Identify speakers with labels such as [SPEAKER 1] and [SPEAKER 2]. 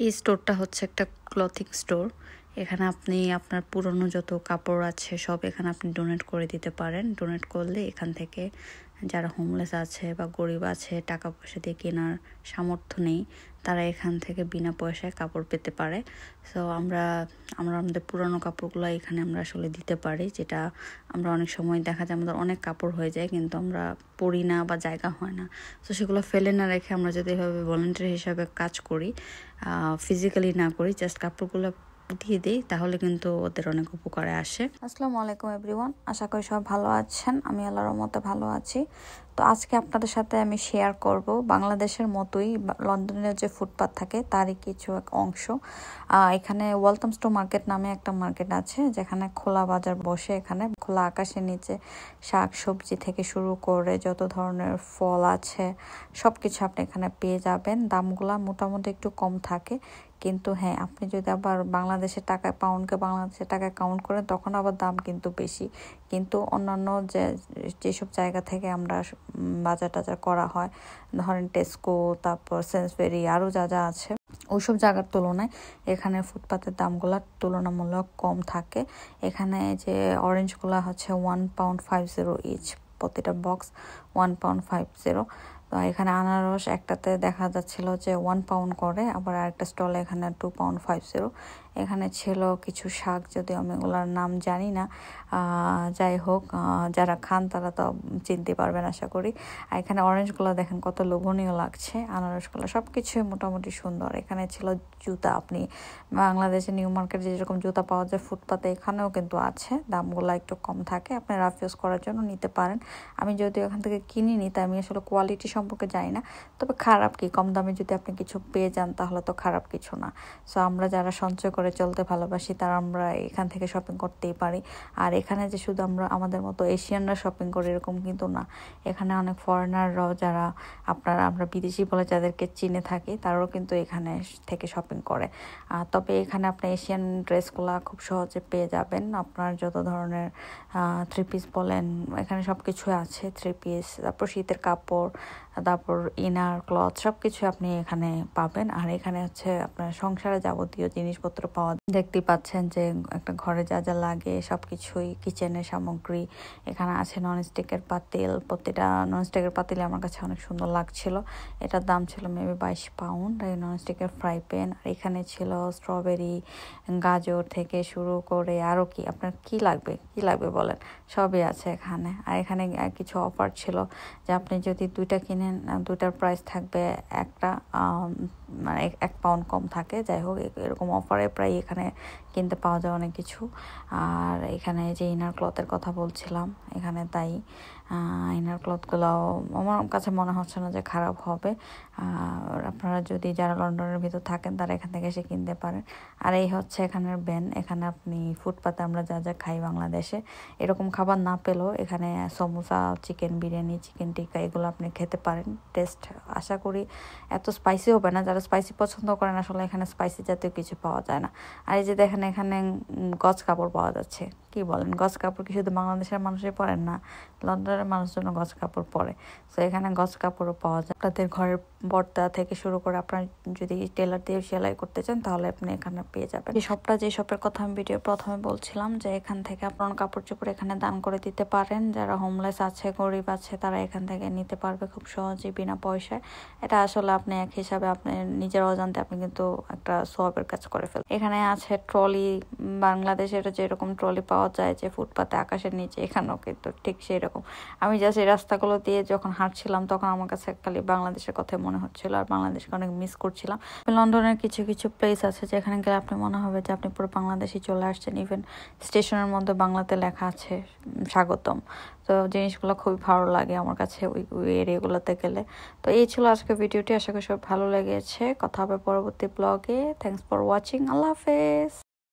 [SPEAKER 1] এই স্টোরটা হচ্ছে একটা ক্লথিং স্টোর। এখানে আপনি আপনার পুরনো যত কাপড় আছে সব এখানে আপনি ডোনেট করে দিতে পারেন। ডোনেট করলে এখান থেকে যারা হোমলেস আছে বা গরিব আছে, টাকা পয়সা দিয়ে কেনার সামর্থ্য নেই, তারা এখান থেকে বিনা পয়সায় কাপড় পেতে পারে। সো আমরা আমাদের পুরনো কাপড়গুলো এখানে আমরা আসলে দিতে পারি, যেটা আমরা অনেক সময় দেখা যায় আমাদের অনেক কাপড় হয়ে যায় কিন্তু আমরা পরি না বা জায়গা হয় না। তো সেগুলো ফেলে না রেখে আমরা যদি এভাবে ভলান্টিয়ার হিসাবে কাজ করি, ফিজিক্যালি না করি, জাস্ট কাপড়গুলো দিয়ে দিই, তাহলে কিন্তু ওদের অনেক উপকারে আসে।
[SPEAKER 2] আসসালামু আলাইকুম এভরিওয়ান, আশা করি সব ভালো আছেন। আমি আল্লাহর রহমতে ভালো আছি। তো আজকে আপনাদের সাথে আমি শেয়ার করব বাংলাদেশের মতোই লন্ডনের যে ফুটপাত থাকে তারই কিছু এক অংশ। এখানে ওয়েলকামস্টো মার্কেট নামে একটা মার্কেট আছে, যেখানে খোলা বাজার বসে। এখানে খোলা আকাশের নিচে শাক সবজি থেকে শুরু করে যত ধরনের ফল আছে সব কিছু আপনি এখানে পেয়ে যাবেন। দামগুলা মোটামুটি একটু কম থাকে, কিন্তু হ্যাঁ, আপনি যদি আবার বাংলাদেশের টাকায় পাউন্ডকে বাংলাদেশের টাকায় কাউন্ট করেন তখন আবার দাম কিন্তু বেশি। কিন্তু অন্যান্য যেসব জায়গা থেকে আমরা বাজার টাজার করা হয়, ধরেন টেস্কো, তারপর সেন্সবেরি, আরও যা যা আছে, ওইসব জায়গার তুলনায় এখানে ফুটপাতের দামগুলো তুলনামূলক কম থাকে। এখানে যে অরেঞ্জগুলো হচ্ছে £1.50 ইচ, প্রতিটা বক্স £1.50। তো এখানে আনারস একটাতে দেখা যাচ্ছিল যে £1 করে, আবার আরেকটা স্টলে এখানে £2.50। এখানে ছিল কিছু শাক, যদিও আমি ওগুলোর নাম জানি না। যাই হোক, যারা খান তারা তো চিনতে পারবেন আশা করি। আর এখানে অরেঞ্জগুলো দেখেন কত লোভনীয় লাগছে, আনারসগুলো সব কিছুই মোটামুটি সুন্দর। এখানে ছিল জুতা। আপনি বাংলাদেশে নিউ মার্কেটে যেরকম জুতা পাওয়া যায় ফুটপাতে এখানেও কিন্তু আছে, দামগুলো একটু কম থাকে, আপনি রাফ ইউজ করার জন্য নিতে পারেন। আমি যদিও এখান থেকে কিনিনি, তাই আমি আসলে কোয়ালিটি সম্পর্কে জানি না, তবে খারাপ কি, কম দামে যদি আপনি কিছু পেয়ে যান তাহলে তো খারাপ কিছু না। সো আমরা যারা সঞ্চয় করে চলতে ভালোবাসি তারা আমরা এখান থেকে শপিং করতেই পারি। আর এখানে যে শুধু আমরা আমাদের মতো এশিয়ানরা শপিং করি এরকম কিন্তু না, এখানে অনেক ফরেনাররাও, যারা আমরা বিদেশি বলে যাদেরকে চিনে থাকি, তারাও কিন্তু এখানে থেকে শপিং করে। তবে এখানে আপনি এশিয়ান ড্রেসগুলো খুব সহজে পেয়ে যাবেন। আপনার যত ধরনের থ্রি পিস বলেন, এখানে সব কিছু আছে, থ্রি পিস, তারপর শীতের কাপড়, তারপর ইনার ক্লথ, সব কিছু আপনি এখানে পাবেন। আর এখানে হচ্ছে আপনার সংসারে যাবতীয় জিনিসপত্র পাওয়া, দেখতে পাচ্ছেন যে একটা ঘরে যা যা লাগে সব কিছুই, কিচেনের সামগ্রী এখানে আছে। ননস্টিকের পাতিল, প্রতিটা ননস্টিকের পাতিল আমার কাছে অনেক সুন্দর লাগছিল। এটার দাম ছিল মেবি £22। এই ননস্টিকের ফ্রাই প্যান। আর এখানে ছিল স্ট্রবেরি, গাজর থেকে শুরু করে আরও কি আপনার কি লাগবে বলেন, সবই আছে এখানে। আর এখানে কিছু অফার ছিল যে আপনি যদি দুইটা কিনেন, দুইটার প্রাইস থাকবে একটা মানে £1 কম থাকে। যাই হোক, এরকম অফারে প্রায় এখানে কিনতে পাওয়া যায় অনেক কিছু। আর এখানে যে ইনার ক্লথের কথা বলছিলাম, এখানে তাই ইনার ক্লথগুলো আমার কাছে মনে হচ্ছে না যে খারাপ হবে। আপনারা যদি যারা লন্ডনের ভিতর থাকেন তারা এখান থেকে এসে কিনতে পারেন। আর এই হচ্ছে এখানের ব্যান। এখানে আপনি ফুটপাতে আমরা যা যা খাই বাংলাদেশে, এরকম খাবার না পেলেও এখানে সমোসা, চিকেন বিরিয়ানি, চিকেন টিক্কা, এগুলো আপনি খেতে পারেন। টেস্ট আশা করি এত স্পাইসি হবে না। যারা স্পাইসি পছন্দ করেন, আসলে এখানে স্পাইসি জাতীয় কিছু পাওয়া যায় না। আর এই যে দেখেন এখানে গজ কাপড় পাওয়া যাচ্ছে। কি বলেন, গজ কাপড় কি শুধু বাংলাদেশের মানুষই পরেন না, লন্ডনের মানুষজন গজ কাপড় পরে। তো এখানে গজ কাপড়ও পাওয়া যায়। আপনাদের ঘরের পর্দা থেকে শুরু করে আপনার যদি টেলার দিয়ে সেলাই করতে চান তাহলে আপনি এখানে পেয়ে যাবেন। যে শপের কথা আমি ভিডিও প্রথমে বলছিলাম, যে এখান থেকে আপনার কাপড় চোপড় এখানে দান করে দিতে পারেন। যারা হোমলেস আছে, গরিব আছে, তারা এখান থেকে নিতে পারবে খুব সহজেই বিনা পয়সায়। এটা আসলে আপনি এক হিসাবে আপনি নিজের অজান্তে আপনি কিন্তু একটা সোয়াবের কাজ করে ফেলেন। এখানে আছে ট্রলি। বাংলাদেশের যেরকম ট্রলি পাওয়া যায় যে ফুটপাতে আকাশের নিচে, এখানেও কিন্তু ঠিক সেই রকম। আমি জাস্ট এই রাস্তাগুলো দিয়ে যখন হাঁটছিলাম তখন আমার কাছে খালি বাংলাদেশের কথা মনে হচ্ছিল, আর বাংলাদেশকে অনেক মিস করছিলাম। লন্ডনের কিছু কিছু প্লেস আছে যেখানে গেলে আপনি মনে হবে যে আপনি পুরো বাংলাদেশে চলে আসছেন। ইভেন স্টেশনের মধ্যে বাংলাতে লেখা আছে স্বাগতম। তো জিনিসগুলো খুবই ভালো লাগে আমার কাছে ওই এরিয়াগুলোতে গেলে। তো এই ছিল আজকে ভিডিওটি, আশা করি সব ভালো লেগেছে। কথা হবে পরবর্তী ব্লগে। Thanks for watching. আল্লাহ হাফেজ।